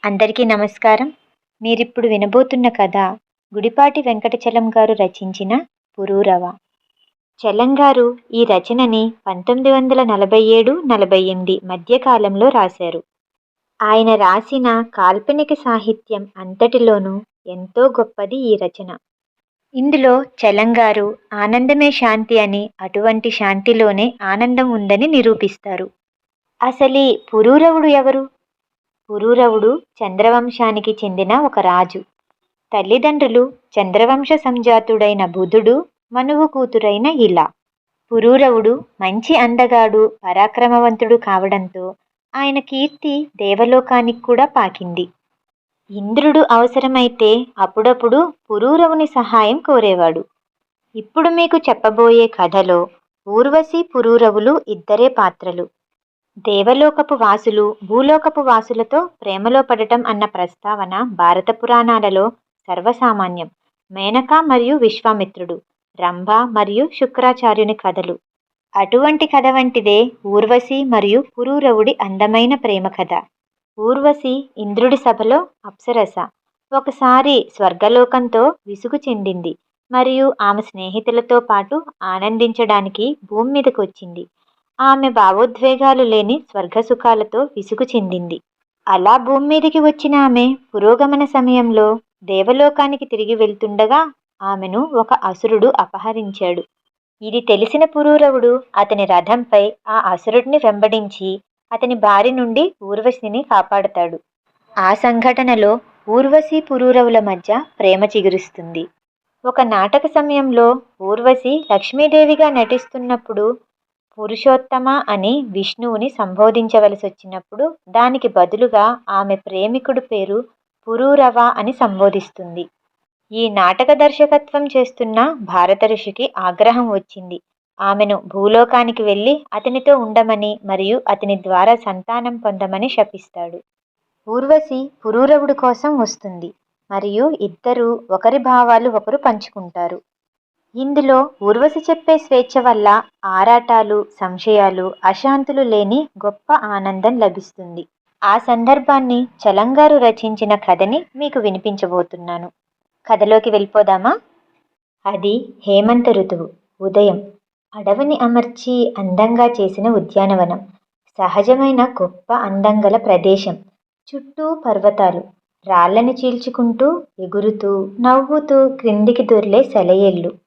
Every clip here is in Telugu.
అందరికీ నమస్కారం. మీరిప్పుడు వినబోతున్న కథ గుడిపాటి వెంకటచలం గారు రచించిన పురూరవ. చలం గారు ఈ రచనని 1947-48 మధ్యకాలంలో రాశారు. ఆయన రాసిన కాల్పనిక సాహిత్యం అంతటిలోనూ ఎంతో గొప్పది ఈ రచన. ఇందులో చలం గారు ఆనందమే శాంతి అని, అటువంటి శాంతిలోనే ఆనందం ఉందని నిరూపిస్తారు. అసలీ పురూరవుడు ఎవరు? పురూరవుడు చంద్రవంశానికి చెందిన ఒక రాజు. తల్లిదండ్రులు చంద్రవంశ సంజాతుడైన బుధుడు, మనువు కూతురైన ఇలా. పురూరవుడు మంచి అందగాడు, పరాక్రమవంతుడు కావడంతో ఆయన కీర్తి దేవలోకానికి కూడా పాకింది. ఇంద్రుడు అవసరమైతే అప్పుడప్పుడు పురూరవుని సహాయం కోరేవాడు. ఇప్పుడు మీకు చెప్పబోయే కథలో ఊర్వశి, పురూరవులు ఇద్దరే పాత్రలు. దేవలోకపు వాసులు భూలోకపు వాసులతో ప్రేమలో పడటం అన్న ప్రస్తావన భారత పురాణాలలో సర్వసామాన్యం. మేనక మరియు విశ్వామిత్రుడు, రంభ మరియు శుక్రాచార్యుని కథలు. అటువంటి కథ వంటిదే ఊర్వశి మరియు పురూరవుడి అందమైన ప్రేమ కథ. ఊర్వశి ఇంద్రుడి సభలో అప్సరస. ఒకసారి స్వర్గలోకంతో విసుగు చెందింది మరియు ఆమె స్నేహితులతో పాటు ఆనందించడానికి భూమి మీదకు వచ్చింది. ఆమె భావోద్వేగాలు లేని స్వర్గసుఖాలతో విసుగు చెందింది. అలా భూమి మీదకి వచ్చిన ఆమె పురోగమన సమయంలో దేవలోకానికి తిరిగి వెళ్తుండగా ఆమెను ఒక అసురుడు అపహరించాడు. ఇది తెలిసిన పురూరవుడు అతని రథంపై ఆ అసురుడిని వెంబడించి అతని బారి నుండి ఊర్వశిని కాపాడతాడు. ఆ సంఘటనలో ఊర్వశి పురూరవుల మధ్య ప్రేమ చిగురిస్తుంది. ఒక నాటక సమయంలో ఊర్వశి లక్ష్మీదేవిగా నటిస్తున్నప్పుడు పురుషోత్తమ అని విష్ణువుని సంబోధించవలసి వచ్చినప్పుడు దానికి బదులుగా ఆమె ప్రేమికుడు పేరు పురూరవ అని సంబోధిస్తుంది. ఈ నాటక దర్శకత్వం చేస్తున్న భారత ఋషికి ఆగ్రహం వచ్చింది. ఆమెను భూలోకానికి వెళ్ళి అతనితో ఉండమని మరియు అతని ద్వారా సంతానం పొందమని శపిస్తాడు. ఊర్వశి పురూరవుడి కోసం వస్తుంది మరియు ఇద్దరూ ఒకరి భావాలు ఒకరు పంచుకుంటారు. ఇందులో ఊర్వశి చెప్పే స్వేచ్ఛ వల్ల ఆరాటాలు, సంశయాలు, అశాంతులు లేని గొప్ప ఆనందం లభిస్తుంది. ఆ సందర్భాన్ని చలం గారు రచించిన కథని మీకు వినిపించబోతున్నాను. కథలోకి వెళ్ళిపోదామా? అది హేమంత ఋతువు. ఉదయం. అడవిని అమర్చి అందంగా చేసిన ఉద్యానవనం. సహజమైన గొప్ప అందం గల ప్రదేశం. చుట్టూ పర్వతాలు. రాళ్ళని చీల్చుకుంటూ, ఎగురుతూ, నవ్వుతూ క్రిందికి దొర్లే సెలయేళ్ళు.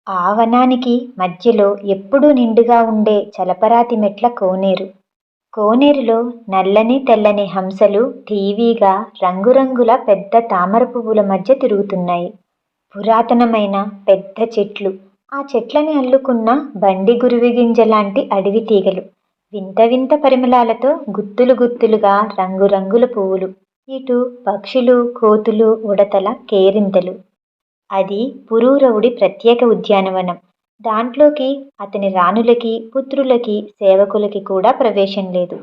ఆ వనానికి మధ్యలో ఎప్పుడూ నిండుగా ఉండే చలపరాతి మెట్ల కోనేరు. కోనేరులో నల్లని తెల్లని హంసలు టీవీగా రంగురంగుల పెద్ద తామర పువ్వుల మధ్య తిరుగుతున్నాయి. పురాతనమైన పెద్ద చెట్లు, ఆ చెట్లని అల్లుకున్న బండి గురువి గింజలాంటి అడవి తీగలు, వింత వింత పరిమళాలతో గుత్తులు గుత్తులుగా రంగురంగుల పువ్వులు. ఇటు పక్షులు, కోతులు, ఉడతల కేరింతలు. అది పురూరవుడి ప్రత్యేక ఉద్యానవనం. దాంట్లోకి అతని రాణులకి, పుత్రులకి, సేవకులకి కూడా ప్రవేశం లేదు.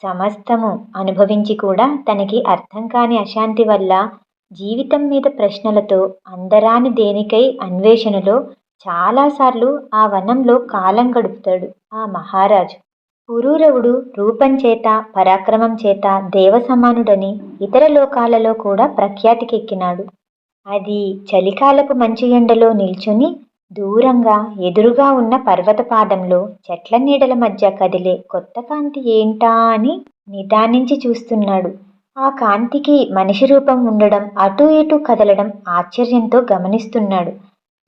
సమస్తము అనుభవించి కూడా తనకి అర్థం కాని అశాంతి వల్ల, జీవితం మీద ప్రశ్నలతో, అందరాని దేనికై అన్వేషణలో చాలాసార్లు ఆ వనంలో కాలం గడుపుతాడు ఆ మహారాజు. పురూరవుడు రూపం చేత, పరాక్రమం చేత దేవసమానుడని ఇతర లోకాలలో కూడా ప్రఖ్యాతికెక్కినాడు. అది చలికాలపు మంచు ఎండలో నిల్చుని దూరంగా ఎదురుగా ఉన్న పర్వతపాదంలో చెట్ల నీడల మధ్య కదిలే కొత్త కాంతి ఏంటా అని నిదానించి చూస్తున్నాడు. ఆ కాంతికి మనిషి రూపం ఉండడం, అటూ ఇటూ కదలడం ఆశ్చర్యంతో గమనిస్తున్నాడు.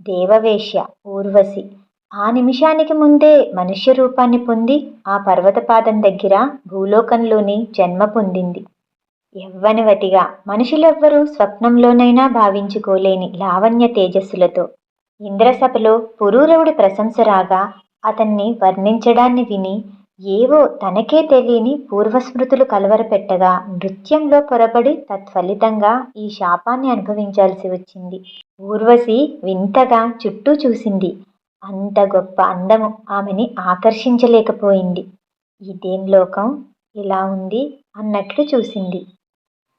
దేవవేశ్య ఊర్వశి ఆ నిమిషానికి ముందే మనుష్య రూపాన్ని పొంది ఆ పర్వతపాదం దగ్గర భూలోకంలోని జన్మ పొందింది. యవ్వనవతిగా, మనుషులెవ్వరూ స్వప్నంలోనైనా భావించుకోలేని లావణ్య తేజస్సులతో. ఇంద్రసభలో పురూరవుడి ప్రశంస రాగా అతన్ని వర్ణించడాన్ని విని ఏవో తనకే తెలియని పూర్వస్మృతులు కలవరపెట్టగా నృత్యంలో పొరబడి తత్ఫలితంగా ఈ శాపాన్ని అనుభవించాల్సి వచ్చింది. ఊర్వశి వింతగా చుట్టూ చూసింది. అంత గొప్ప అందము ఆమెని ఆకర్షించలేకపోయింది. ఇదేం లోకం ఇలా ఉంది అన్నట్లు చూసింది.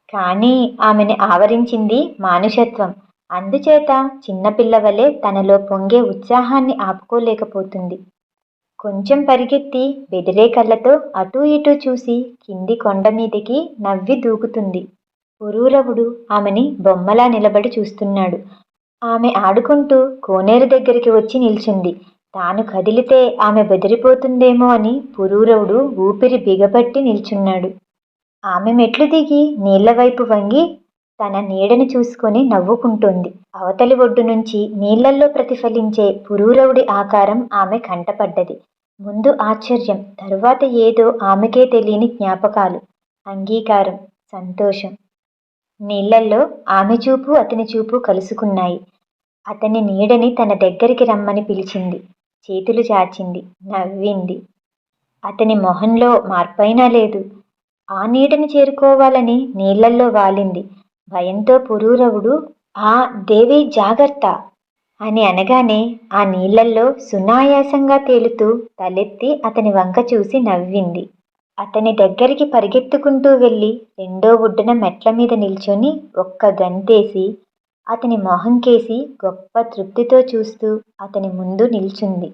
కానీ ఆమెని ఆవరించింది మానుషత్వం. అందుచేత చిన్నపిల్లవలే తనలో పొంగే ఉత్సాహాన్ని ఆపుకోలేకపోతుంది. కొంచెం పరిగెత్తి బెదిరే కళ్ళతో అటూ ఇటూ చూసి కింది కొండ మీదికి నవ్వి దూకుతుంది. పురూరవుడు ఆమెని బొమ్మలా నిలబడి చూస్తున్నాడు. ఆమె ఆడుకుంటూ కోనేరు దగ్గరికి వచ్చి నిల్చుంది. తాను కదిలితే ఆమె బెదిరిపోతుందేమో అని పురూరవుడు ఊపిరి బిగపట్టి నిల్చున్నాడు. ఆమె మెట్లు దిగి నీళ్లవైపు వంగి తన నీడని చూసుకొని నవ్వుకుంటోంది. అవతలి ఒడ్డు నుంచి నీళ్లల్లో ప్రతిఫలించే పురూరవుడి ఆకారం ఆమె కంటపడ్డది. ముందు ఆశ్చర్యం, తరువాత ఏదో ఆమెకే తెలియని జ్ఞాపకాలు, అంగీకారం, సంతోషం. నీళ్లల్లో ఆమె చూపు అతని చూపు కలుసుకున్నాయి. అతని నీడని తన దగ్గరికి రమ్మని పిలిచింది. చేతులు చాచింది, నవ్వింది. అతని మొహంలో మార్పైనా లేదు. ఆ నీడని చేరుకోవాలని నీళ్లల్లో వాలింది. భయంతో పురూరవుడు ఆ దేవి జాగ్రత్త అని అనగానే ఆ నీళ్లల్లో సునాయాసంగా తేలుతూ తలెత్తి అతని వంక చూసి నవ్వింది. అతని దగ్గరికి పరిగెత్తుకుంటూ వెళ్ళి రెండో ఒడ్డున మెట్ల మీద నిల్చొని ఒక్క గంతేసి అతని మొహం కేసి గొప్ప తృప్తితో చూస్తూ అతని ముందు నిల్చుంది.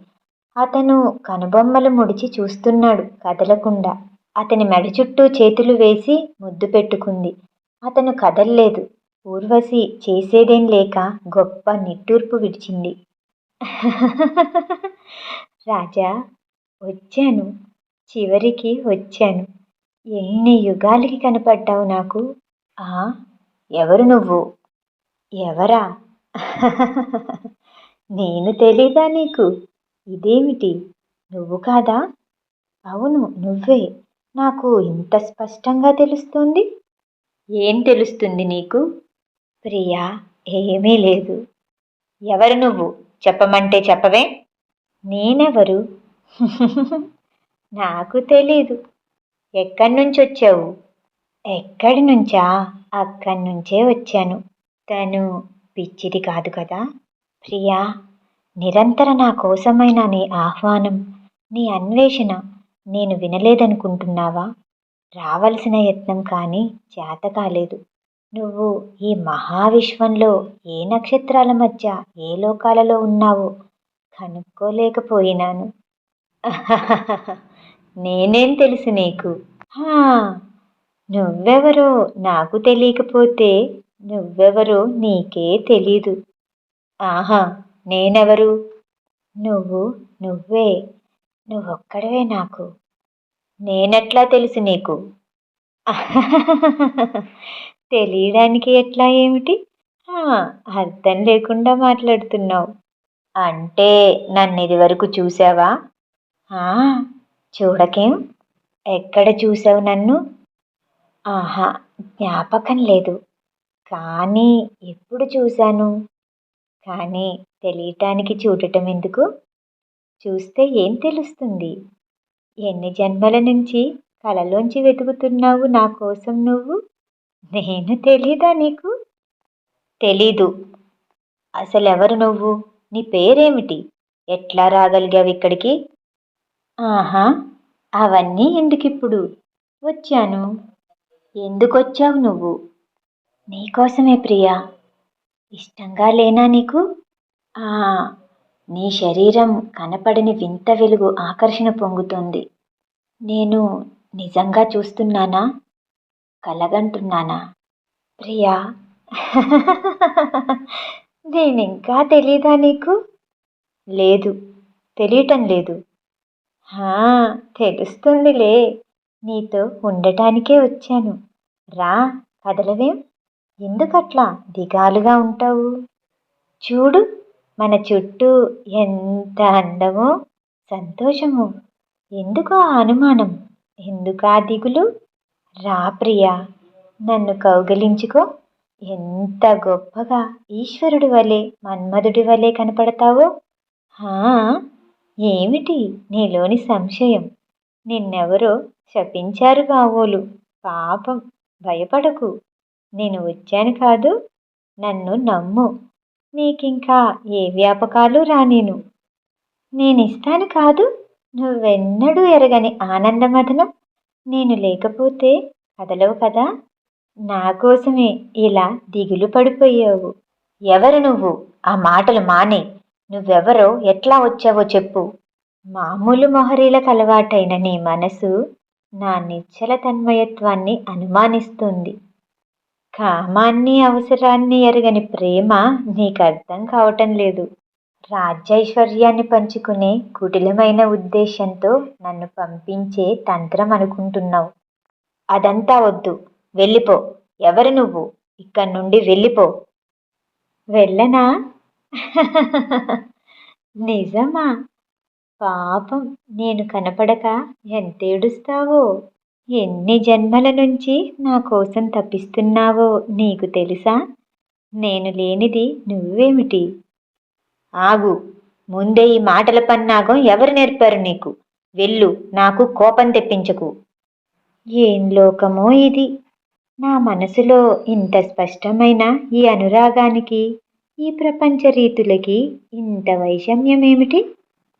అతను కనుబొమ్మలు ముడిచి చూస్తున్నాడు కదలకుండా. అతని మెడ చుట్టూ చేతులు వేసి ముద్దు పెట్టుకుంది. అతను కదల్లేదు. ఊర్వశి చేసేదేం లేక గొప్ప నిట్టూర్పు విడిచింది. రాజా, వచ్చాను, చివరికి వచ్చాను. ఎన్ని యుగాలకి కనపడ్డావు నాకు. ఆ, ఎవరు నువ్వు? ఎవరా? నేను తెలీదా నీకు? ఇదేమిటి, నువ్వు కాదా? అవును, నువ్వే. నాకు ఇంత స్పష్టంగా తెలుస్తుంది. ఏం తెలుస్తుంది నీకు? ప్రియా, ఏమీ లేదు. ఎవరు నువ్వు? చెప్పమంటే చెప్పవే. నేనెవరు? నాకు తెలీదు. ఎక్కడి నుంచి వచ్చావు? ఎక్కడి నుంచా? అక్కడి నుంచే వచ్చాను. తను పిచ్చిది కాదు కదా? ప్రియా, నిరంతర నా కోసమైన నీ ఆహ్వానం, నీ అన్వేషణ నేను వినలేదనుకుంటున్నావా? రావలసిన యత్నం కానీ చేత కాలేదు. నువ్వు ఈ మహావిశ్వంలో ఏ నక్షత్రాల మధ్య ఏ లోకాలలో ఉన్నావో కనుక్కోలేకపోయినాను. నేనేం తెలుసు నీకు? హా, నువ్వెవరో నాకు తెలియకపోతే నువ్వెవరో నీకే తెలీదు. ఆహా, నేనెవరు? నువ్వు నువ్వే. నువ్వొక్కడవే నాకు. నేనెట్లా తెలుసు నీకు? తెలియడానికి ఎట్లా ఏమిటి? అర్థం లేకుండా మాట్లాడుతున్నావు. అంటే నన్ను ఇది వరకు చూసావా? చూడకేం? ఎక్కడ చూసావు నన్ను? ఆహా, జ్ఞాపకం లేదు. కానీ ఎప్పుడు చూశాను? కానీ తెలియటానికి చూడటం ఎందుకు? చూస్తే ఏం తెలుస్తుంది? ఎన్ని జన్మల నుంచి కలలోంచి వెతుకుతున్నావు నా కోసం నువ్వు? నేను తెలీదా నీకు? తెలీదు. అసలెవరు నువ్వు? నీ పేరేమిటి? ఎట్లా రాగలిగావు ఇక్కడికి? ఆహా, అవన్నీ ఎందుకిప్పుడు? వచ్చాను. ఎందుకొచ్చావు నువ్వు? నీకోసమే ప్రియా. ఇష్టంగా లేనా నీకు? నీ శరీరం కనపడని వింత వెలుగు ఆకర్షణ పొంగుతోంది. నేను నిజంగా చూస్తున్నానా, కలగంటున్నానా? ప్రియా, నేనింకా తెలీదా నీకు? లేదు, తెలియటం లేదు. తెలుస్తుందిలే. నీతో ఉండటానికే వచ్చాను. రా, కదలవేం? ఎందుకట్లా దిగాలుగా ఉంటావు? చూడు, మన చుట్టూ ఎంత అందమో, సంతోషమో. ఎందుకు ఆ అనుమానం? ఎందుకు ఆ దిగులు? రా ప్రియా, నన్ను కౌగిలించుకో. ఎంత గొప్పగా ఈశ్వరుడి వలె, మన్మధుడి వలె కనపడతావో. ఏమిటి నీలోని సంశయం? నిన్నెవరో శపించారు కావోలు. పాపం, భయపడకు. నేను వచ్చాను కాదు, నన్ను నమ్ము. నీకింకా ఏ వ్యాపకాలు రానేను. నేనిస్తాను కాదు, నువ్వెన్నడూ ఎరగని ఆనందమథనం. నేను లేకపోతే కదలవు కదా. నా కోసమే ఇలా దిగులు పడిపోయావు. ఎవరు నువ్వు? ఆ మాటలు మానే. నువ్వెవరో, ఎట్లా వచ్చావో చెప్పు. మామూలు మొహరీలకు అలవాటైన నీ మనసు నా నిశ్చల తన్మయత్వాన్ని అనుమానిస్తుంది. కామాన్ని అవసరాన్ని ఎరగని ప్రేమ నీకు అర్థం కావటం లేదు. రాజ్యైశ్వర్యాన్ని పంచుకునే కుటిలమైన ఉద్దేశంతో నన్ను పంపించే తంత్రం అనుకుంటున్నావు. అదంతా వద్దు. వెళ్ళిపో. ఎవరు నువ్వు? ఇక్కడి నుండి వెళ్ళిపో. వెళ్ళనా? నిజమా? పాపం, నేను కనపడక ఎంతేడుస్తావో. ఎన్ని జన్మల నుంచి నా కోసం తపిస్తున్నావో నీకు తెలుసా? నేను లేనిది నువ్వేమిటి? ఆగు. ముందే ఈ మాటల పన్నాగం ఎవరు నేర్పారు నీకు? వెళ్ళు, నాకు కోపం తెప్పించకు. ఏం లోకమో ఇది! నా మనసులో ఇంత స్పష్టమైన ఈ అనురాగానికి, ఈ ప్రపంచ రీతులకి ఇంత వైషమ్యమేమిటి?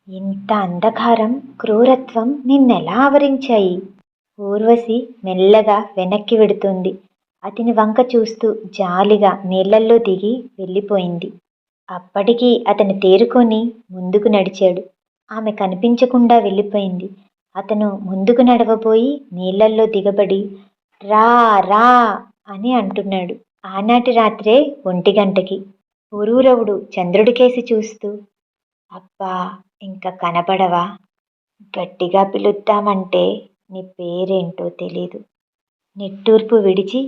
ఇంత అంధకారం, క్రూరత్వం నిన్నెలా ఆవరించాయి? ఊర్వశి మెల్లగా వెనక్కి వెడుతుంది. అతని వంక చూస్తూ జాలిగా నీళ్లల్లో దిగి వెళ్ళిపోయింది. అప్పటికి అతను తేరుకొని ముందుకు నడిచాడు. ఆమె కనిపించకుండా వెళ్ళిపోయింది. అతను ముందుకు నడవబోయి నీళ్లల్లో దిగబడి రా రా అని అంటున్నాడు. ఆనాటి రాత్రే 1 గంటకి. పురూరవుడు చంద్రుడికేసి చూస్తూ, అబ్బా, ఇంకా కనపడవా? గట్టిగా పిలుద్దామంటే నీ పేరేంటో తెలీదు. నిట్టూర్పు విడిచి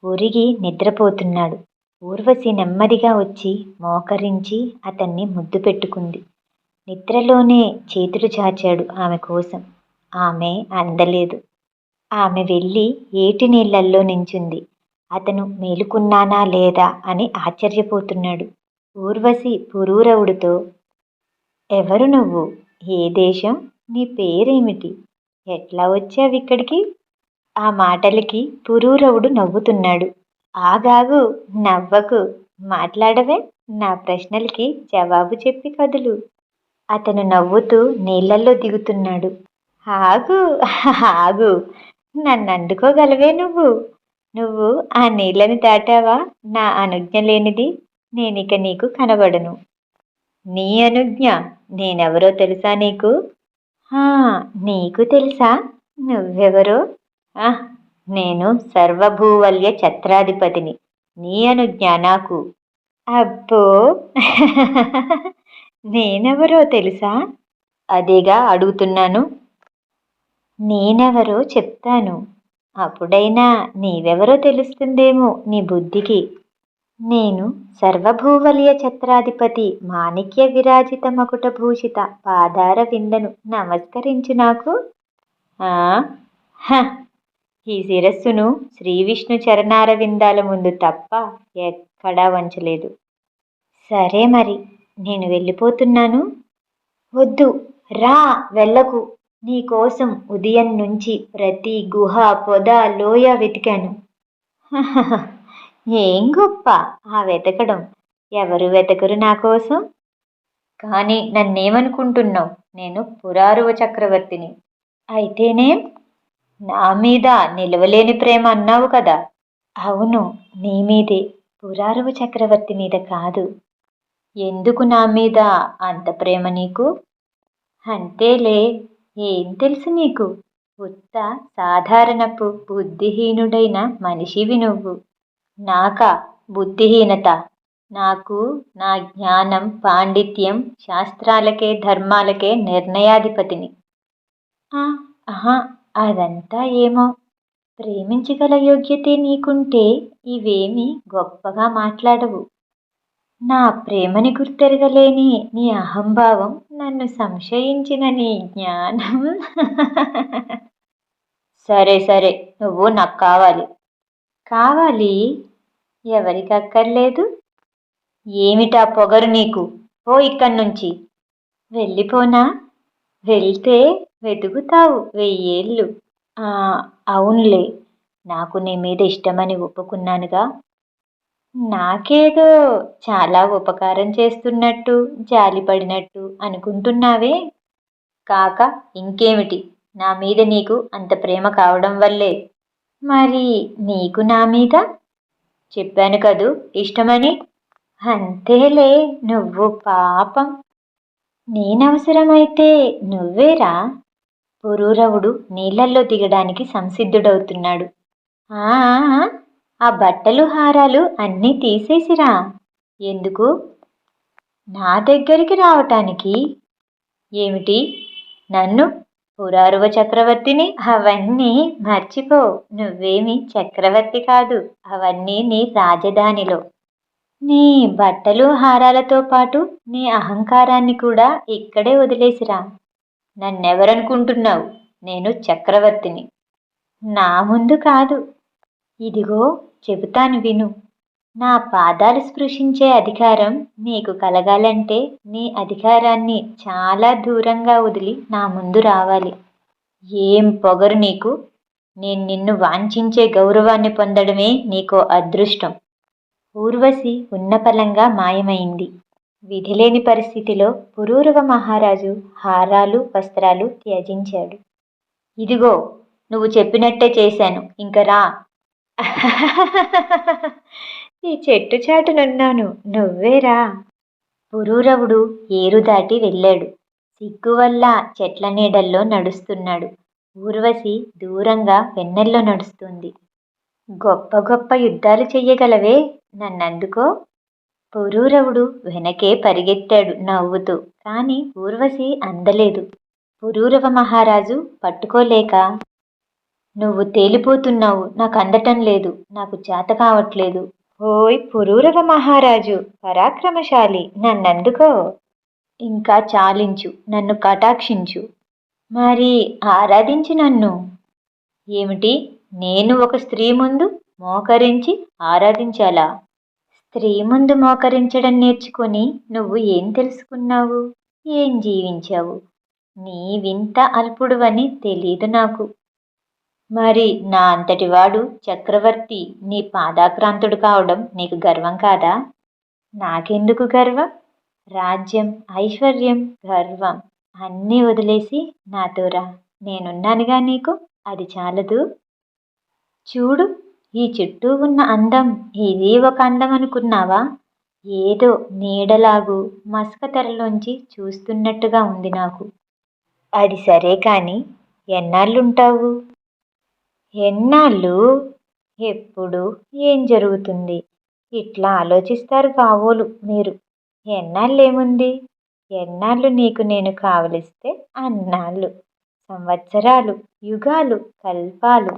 ఒరిగి నిద్రపోతున్నాడు. ఊర్వశి నెమ్మదిగా వచ్చి మోకరించి అతన్ని ముద్దు పెట్టుకుంది. నిద్రలోనే చేతులు చాచాడు ఆమె కోసం. ఆమె అందలేదు. ఆమె వెళ్ళి ఏటి నీళ్లల్లో నించుంది. అతను మేలుకున్నానా లేదా అని ఆశ్చర్యపోతున్నాడు. ఊర్వశి పురూరవుడితో, ఎవరు నువ్వు? ఏ దేశం? నీ పేరేమిటి? ఎట్లా వచ్చావిక్కడికి? ఆ మాటలకి పురూరవుడు నవ్వుతున్నాడు. ఆగాగు, నవ్వకు, మాట్లాడవే. నా ప్రశ్నలకి జవాబు చెప్పి కదులు. అతను నవ్వుతూ నీళ్లల్లో దిగుతున్నాడు. ఆగు ఆగు, నన్ను అందుకోగలవే నువ్వు? నువ్వు ఆ నీళ్ళని దాటావా? నా అనుజ్ఞ లేనిది నేనిక నీకు కనబడను. నీ అనుజ్ఞ? నేనెవరో తెలుసా నీకు? నీకు తెలుసా? నువ్వెవరో? నేను సర్వభూవల్య ఛత్రాధిపతిని. నీ అనుజ్ఞ నాకు? అబ్బో, నేనెవరో తెలుసా? అదేగా అడుగుతున్నాను. నేనెవరో చెప్తాను. అప్పుడైనా నీవెవరో తెలుస్తుందేమో నీ బుద్ధికి. నేను సర్వభూవల్య ఛత్రాధిపతి మాణిక్య విరాజిత మకుటభూషిత పాదార విందను. నమస్కరించు నాకు. ఈ శిరస్సును శ్రీ విష్ణు చరణార విందాల ముందు తప్ప ఎక్కడా వంచలేదు. సరే మరి, నేను వెళ్ళిపోతున్నాను. వద్దు, రా, వెళ్ళకు. నీకోసం ఉదయం నుంచి ప్రతి గుహ, పొద, లోయ వెతికాను. ఏం గొప్ప ఆ వెతకడం? ఎవరు వెతకరు నా కోసం? కానీ నన్నేమనుకుంటున్నావు? నేను పురారువ చక్రవర్తిని. అయితేనేం? నా మీద నిలవలేని ప్రేమ అన్నావు కదా. అవును, నీ మీదే, పురారువ చక్రవర్తి మీద కాదు. ఎందుకు నా మీద అంత ప్రేమ నీకు? అంతేలే, ఏం తెలుసు నీకు? ఉత్త సాధారణపు బుద్ధిహీనుడైన మనిషివి నువ్వు. నాకా బుద్ధిహీనత? నాకు నా జ్ఞానం, పాండిత్యం, శాస్త్రాలకే ధర్మాలకే నిర్ణయాధిపతిని. అదంతా ఏమో. ప్రేమించగల యోగ్యతే నీకుంటే ఇవేమీ గొప్పగా మాట్లాడవు. నా ప్రేమని గుర్తెరగలేని నీ అహంభావం, నన్ను సంశయించిన నీ జ్ఞానం. సరే సరే, నువ్వు నాకు కావాలి. కావాలి? ఎవరికి అక్కర్లేదు. ఏమిటా పొగరు నీకు? పో ఇక్కడి నుంచి. వెళ్ళిపోనా? వెళ్తే వెతుకుతావు 1000 ఏళ్ళు. అవునులే, నాకు నీ మీద ఇష్టమని ఒప్పుకున్నానుగా. నాకేదో చాలా ఉపకారం చేస్తున్నట్టు, జాలిపడినట్టు అనుకుంటున్నావే. కాక ఇంకేమిటి? నా మీద నీకు అంత ప్రేమ కావడం వల్లే. మరి నీకు నా మీద? చెప్పాను కదూ, ఇష్టమని. అంతేలే, నువ్వు పాపం. నేనవసరమైతే నువ్వేరా? పురూరవుడు నీళ్లల్లో దిగడానికి సంసిద్ధుడవుతున్నాడు. ఆ బట్టలు హారాలు అన్నీ తీసేసిరా. ఎందుకు? నా దగ్గరికి రావటానికి. ఏమిటి? నన్ను పురారువ చక్రవర్తిని? అవన్నీ మర్చిపో. నువ్వేమి చక్రవర్తి కాదు. అవన్నీ నీ రాజధానిలో. నీ బట్టలు హారాలతో పాటు నీ అహంకారాన్ని కూడా ఇక్కడే వదిలేసిరా. నన్నెవరనుకుంటున్నావు? నేను చక్రవర్తిని. నా ముందు కాదు. ఇదిగో చెబుతాను విను. నా పాదాలు స్పృశించే అధికారం నీకు కలగాలంటే నీ అధికారాన్ని చాలా దూరంగా వదిలి నా ముందు రావాలి. ఏం పొగరు నీకు? నేను నిన్ను వాంఛించే గౌరవాన్ని పొందడమే నీకో అదృష్టం. ఊర్వశి ఉన్నపలంగా మాయమైంది. విధిలేని పరిస్థితిలో పురూరవ మహారాజు హారాలు వస్త్రాలు త్యజించాడు. ఇదిగో నువ్వు చెప్పినట్టే చేశాను, ఇంక రా. ఈ చెట్టు చాటునున్నాను, నువ్వేరా. పురూరవుడు ఏరు దాటి వెళ్ళాడు. సిగ్గు వల్ల చెట్ల నీడల్లో నడుస్తున్నాడు. ఊర్వశి దూరంగా వెన్నెల్లో నడుస్తుంది. గొప్ప గొప్ప యుద్ధాలు చెయ్యగలవే, నన్నందుకో. పురూరవుడు వెనకే పరిగెత్తాడు నవ్వుతూ. కాని ఊర్వశి అందలేదు. పురూరవ మహారాజు పట్టుకోలేక, నువ్వు తేలిపోతున్నావు, నాకు అందటం లేదు, నాకు చేత కావట్లేదు. ఓయ్ పురూరవ మహారాజు, పరాక్రమశాలి, నన్నందుకో. ఇంకా చాలించు, నన్ను కటాక్షించు. మరి ఆరాధించు నన్ను. ఏమిటి? నేను ఒక స్త్రీ ముందు మోకరించి ఆరాధించాలా? స్త్రీ ముందు మోకరించడం నేర్చుకొని నువ్వు ఏం తెలుసుకున్నావు? ఏం జీవించావు? నీ వింత అల్పుడువని తెలీదు నాకు. మరి నా అంతటివాడు చక్రవర్తి నీ పాదాక్రాంతుడు కావడం నీకు గర్వం కాదా? నాకెందుకు గర్వం? రాజ్యం, ఐశ్వర్యం, గర్వం అన్నీ వదిలేసి నాతో రా. నేనున్నానుగా నీకు, అది చాలదు? చూడు, ఈ చుట్టూ ఉన్న అందం ఇది ఒక అందం అనుకున్నావా? ఏదో నీడలాగు మసక తెరలోంచి చూస్తున్నట్టుగా ఉంది నాకు. అది సరే కాని ఎన్నాళ్ళుంటావు? ఎన్నాళ్ళు? ఎప్పుడు? ఏం జరుగుతుంది? ఇట్లా ఆలోచిస్తారు కావోలు మీరు. ఎన్నాళ్ళేముంది? ఎన్నాళ్ళు నీకు నేను కావలిస్తే అన్నాళ్ళు. సంవత్సరాలు, యుగాలు, కల్పాలు.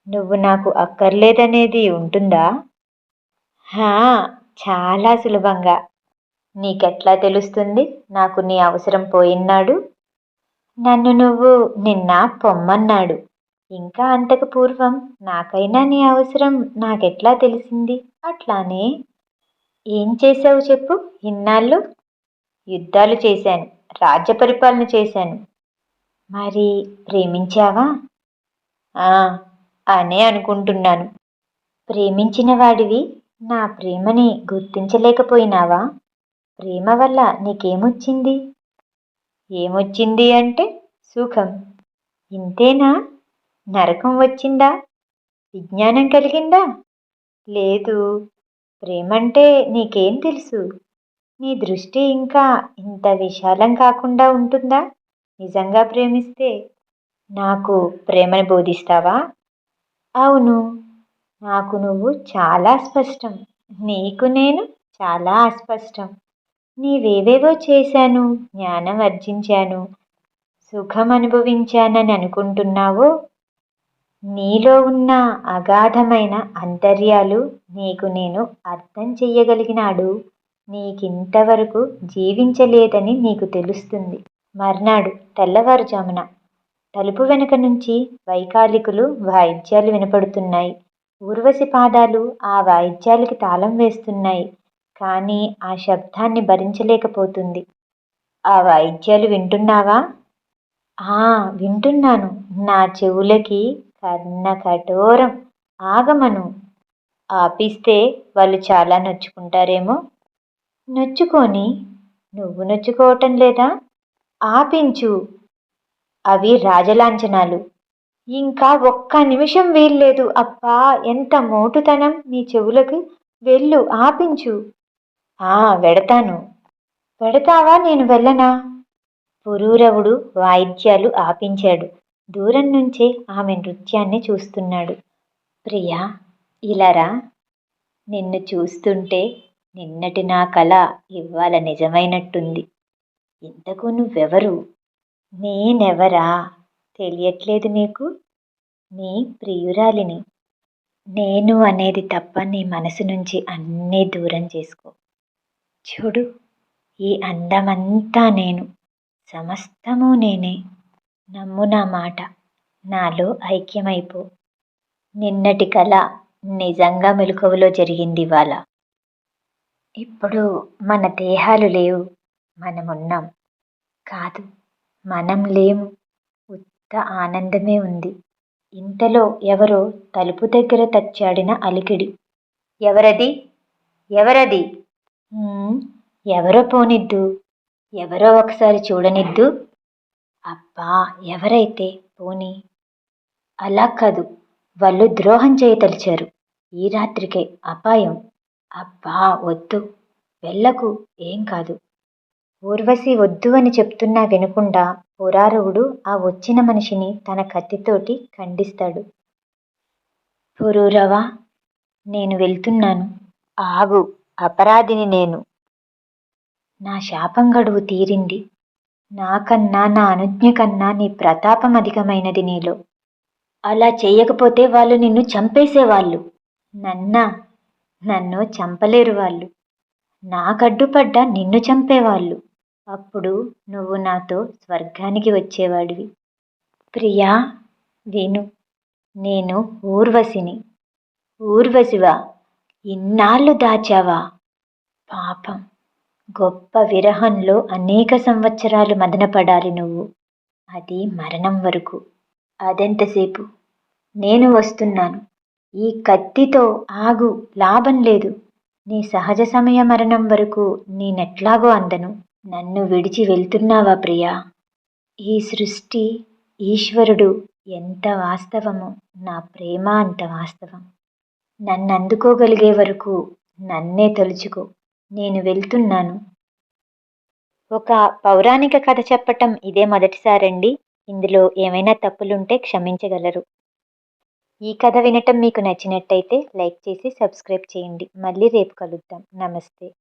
నువ్వు నాకు అక్కర్లేదనేది ఉంటుందా? హా, చాలా సులభంగా. నీకెట్లా తెలుస్తుంది నాకు నీ అవసరం పోయినాడు? నన్ను నువ్వు నిన్న పొమ్మన్నాడు. ఇంకా అంతకు పూర్వం నాకైనా నీ అవసరం నాకెట్లా తెలిసింది? అట్లానే. ఏం చేశావు చెప్పు ఇన్నాళ్ళు? యుద్ధాలు చేశాను, రాజ్య పరిపాలన చేశాను. మరి ప్రేమించావా? ఆ, అనే అనుకుంటున్నాను. ప్రేమించిన వాడివి నా ప్రేమని గుర్తించలేకపోయినావా? ప్రేమ వల్ల నీకేమొచ్చింది? ఏమొచ్చింది అంటే సుఖం. ఇంతేనా? నరకం వచ్చిందా? విజ్ఞానం కలిగిందా? లేదు. ప్రేమంటే నీకేం తెలుసు? నీ దృష్టి ఇంకా ఇంత విశాలం కాకుండా ఉంటుందా నిజంగా ప్రేమిస్తే? నాకు ప్రేమను బోధిస్తావా? అవును. నాకు నువ్వు చాలా స్పష్టం, నీకు నేను చాలా అస్పష్టం. నీవేవేవో చేశాను, జ్ఞానం అర్జించాను, సుఖం అనుభవించానని అనుకుంటున్నావో? నీలో ఉన్న అగాధమైన అంతర్యాలు నీకు నేను అర్థం చెయ్యగలిగినాడు నీకింతవరకు జీవించలేదని నీకు తెలుస్తుంది. మర్నాడు తెల్లవారుజామున తలుపు వెనుక నుంచి వైకాలికులు వాయిద్యాలు వినపడుతున్నాయి. ఊర్వశి పాదాలు ఆ వాయిద్యాలకి తాళం వేస్తున్నాయి. కానీ ఆ శబ్దాన్ని భరించలేకపోతుంది. ఆ వాయిద్యాలు వింటున్నావా? వింటున్నాను. నా చెవులకి కర్ణ కఠోరం. ఆగమను. ఆపిస్తే వాళ్ళు చాలా నొచ్చుకుంటారేమో. నొచ్చుకొని నువ్వు నొచ్చుకోవటం లేదా? ఆపించు. అవి రాజలాంఛనాలు. ఇంకా ఒక్క నిమిషం వీల్లేదు. అబ్బా, ఎంత మోటుతనం నీ చెవులకు. వెళ్ళు, ఆపించు. వెడతాను. వెడతావా? నేను వెళ్ళనా? పురూరవుడు వాయిద్యాలు ఆపించాడు. దూరం నుంచే ఆమె నృత్యాన్ని చూస్తున్నాడు. ప్రియా, ఇలారా, నిన్ను చూస్తుంటే నిన్నటి నా కల ఇవాళ నిజమైనట్టుంది. ఇంతకు నువ్వెవరు? నేనెవరా తెలియట్లేదు నీకు? నీ ప్రియురాలిని. నేను అనేది తప్ప నీ మనసు నుంచి అన్నీ దూరం చేసుకో. చూడు, ఈ అందమంతా నేను, సమస్తము నేనే. నమ్ము నా మాట, నాలో ఐక్యమైపో. నిన్నటి కల నిజంగా మెలకువలో జరిగింది ఇవాళ. ఇప్పుడు మన దేహాలు లేవు, మనమున్నాం. కాదు, మనం లేము, ఉత్త ఆనందమే ఉంది. ఇంతలో ఎవరో తలుపు దగ్గర తచ్చాడిన అలికిడి. ఎవరది? ఎవరది? "ఉమ్, ఎవరో పోనిద్దు, ఎవరో ఒకసారి చూడనిద్దు." అబ్బా, ఎవరైతే పోనీ. అలా కాదు, వాళ్ళు ద్రోహం చేయతలిచారు. ఈ రాత్రికే అపాయం. అబ్బా వద్దు, వెళ్ళకు, ఏం కాదు. ఊర్వశి వద్దు అని చెప్తున్నా వినకుండా పురారవుడు ఆ వచ్చిన మనిషిని తన కత్తితోటి ఖండిస్తాడు. పురూరవా, నేను వెళ్తున్నాను. ఆగు, అపరాధిని నేను. నా శాపం గడువు తీరింది. నాకన్నా, నా అనుజ్ఞ కన్నా నీ ప్రతాపం అధికమైనది నీలో. అలా చేయకపోతే వాళ్ళు నిన్ను చంపేసేవాళ్ళు. నన్ను చంపలేరు వాళ్ళు. నాకడ్డుపడ్డా నిన్ను చంపేవాళ్ళు. అప్పుడు నువ్వు నాతో స్వర్గానికి వచ్చేవాడివి. ప్రియా, విను, నేను ఊర్వశిని. ఊర్వశివా, ఇన్నాళ్ళు దాచావా? పాపం, గొప్ప విరహంలో అనేక సంవత్సరాలు మదనపడాలి నువ్వు. అది మరణం వరకు. అదెంతసేపు? నేను వస్తున్నాను. ఈ కత్తితో ఆగు, లాభం లేదు. నీ సహజ సమయ మరణం వరకు నేనెట్లాగో అందను. నన్ను విడిచి వెళ్తున్నావా ప్రియా? ఈ సృష్టి, ఈశ్వరుడు ఎంత వాస్తవమో నా ప్రేమ అంత వాస్తవం. నన్నందుకోగలిగే వరకు నన్నే తలుచుకో. నేను వెళ్తున్నాను. ఒక పౌరాణిక కథ చెప్పటం ఇదే మొదటిసారండి. ఇందులో ఏమైనా తప్పులుంటే క్షమించగలరు. ఈ కథ వినటం మీకు నచ్చినట్టయితే లైక్ చేసి సబ్స్క్రైబ్ చేయండి. మళ్ళీ రేపు కలుద్దాం. నమస్తే.